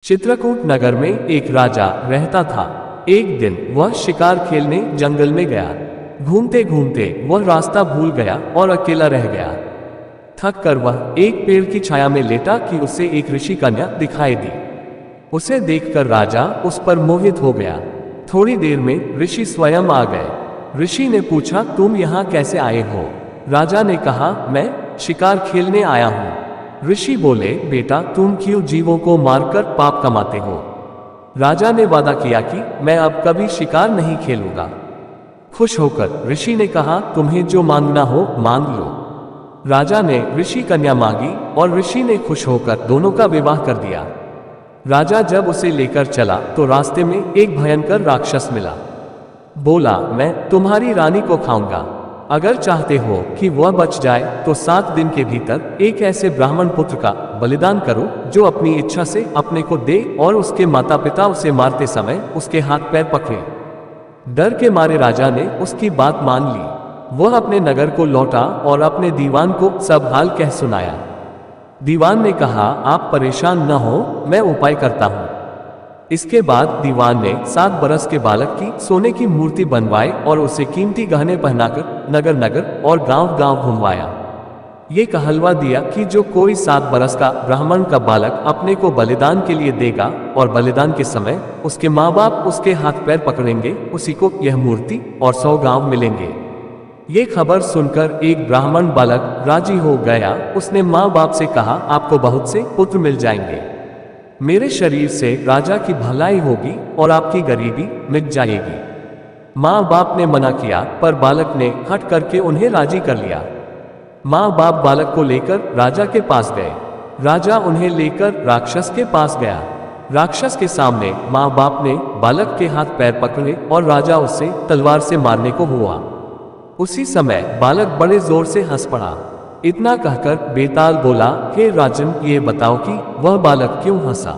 चित्रकूट नगर में एक राजा रहता था। एक दिन वह शिकार खेलने जंगल में गया। घूमते घूमते वह रास्ता भूल गया और अकेला रह गया। थक कर वह एक पेड़ की छाया में लेटा कि उसे एक ऋषि कन्या दिखाई दी। उसे देखकर राजा उस पर मोहित हो गया। थोड़ी देर में ऋषि स्वयं आ गए। ऋषि ने पूछा, तुम यहाँ कैसे आए हो? राजा ने कहा, मैं शिकार खेलने आया हूँ। ऋषि बोले, बेटा तुम क्यों जीवों को मारकर पाप कमाते हो? राजा ने वादा किया कि मैं अब कभी शिकार नहीं खेलूंगा। खुश होकर ऋषि ने कहा, तुम्हें जो मांगना हो मांग लो। राजा ने ऋषि कन्या मांगी और ऋषि ने खुश होकर दोनों का विवाह कर दिया। राजा जब उसे लेकर चला तो रास्ते में एक भयंकर राक्षस मिला। बोला, मैं तुम्हारी रानी को खाऊंगा। अगर चाहते हो कि वह बच जाए तो 7 दिन के भीतर एक ऐसे ब्राह्मण पुत्र का बलिदान करो जो अपनी इच्छा से अपने को दे और उसके माता पिता उसे मारते समय उसके हाथ पैर पकड़े। डर के मारे राजा ने उसकी बात मान ली। वह अपने नगर को लौटा और अपने दीवान को सब हाल कह सुनाया। दीवान ने कहा, आप परेशान न हो, मैं उपाय करता हूँ। इसके बाद दीवान ने 7 बरस के बालक की सोने की मूर्ति बनवाई और उसे कीमती गहने पहनाकर नगर नगर और गांव गांव घुमवाया। ये कहलवा दिया कि जो कोई 7 बरस का ब्राह्मण का बालक अपने को बलिदान के लिए देगा और बलिदान के समय उसके माँ बाप उसके हाथ पैर पकड़ेंगे, उसी को यह मूर्ति और 100 गांव मिलेंगे। ये खबर सुनकर एक ब्राह्मण बालक राजी हो गया। उसने माँ बाप से कहा, आपको बहुत से पुत्र मिल जाएंगे। मेरे शरीर से राजा की भलाई होगी और आपकी गरीबी मिट जाएगी। माँ बाप ने मना किया पर बालक ने हट करके उन्हें राजी कर लिया। माँ बाप बालक को लेकर राजा के पास गए। राजा उन्हें लेकर राक्षस के पास गया। राक्षस के सामने माँ बाप ने बालक के हाथ पैर पकड़े और राजा उसे तलवार से मारने को हुआ। उसी समय बालक बड़े जोर से हंस पड़ा। इतना कहकर बेताल बोला, हे राजन, ये बताओ कि वह बालक क्यों हंसा?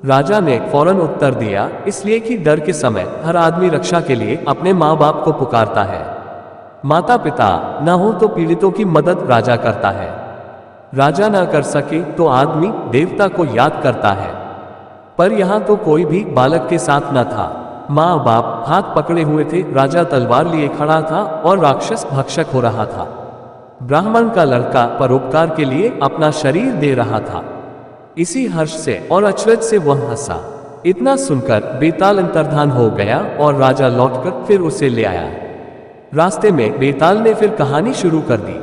राजा ने फौरन उत्तर दिया, इसलिए कि डर के समय हर आदमी रक्षा के लिए अपने माँ बाप को पुकारता है। माता पिता न हो तो पीड़ितों की मदद राजा करता है। राजा न कर सके तो आदमी देवता को याद करता है। पर यहाँ तो कोई भी बालक के साथ न था। माँ बाप हाथ पकड़े हुए थे, राजा तलवार लिए खड़ा था और राक्षस भक्षक हो रहा था। ब्राह्मण का लड़का परोपकार के लिए अपना शरीर दे रहा था। इसी हर्ष से और अचरज से वह हंसा। इतना सुनकर बेताल अंतर्धान हो गया और राजा लौटकर फिर उसे ले आया। रास्ते में बेताल ने फिर कहानी शुरू कर दी।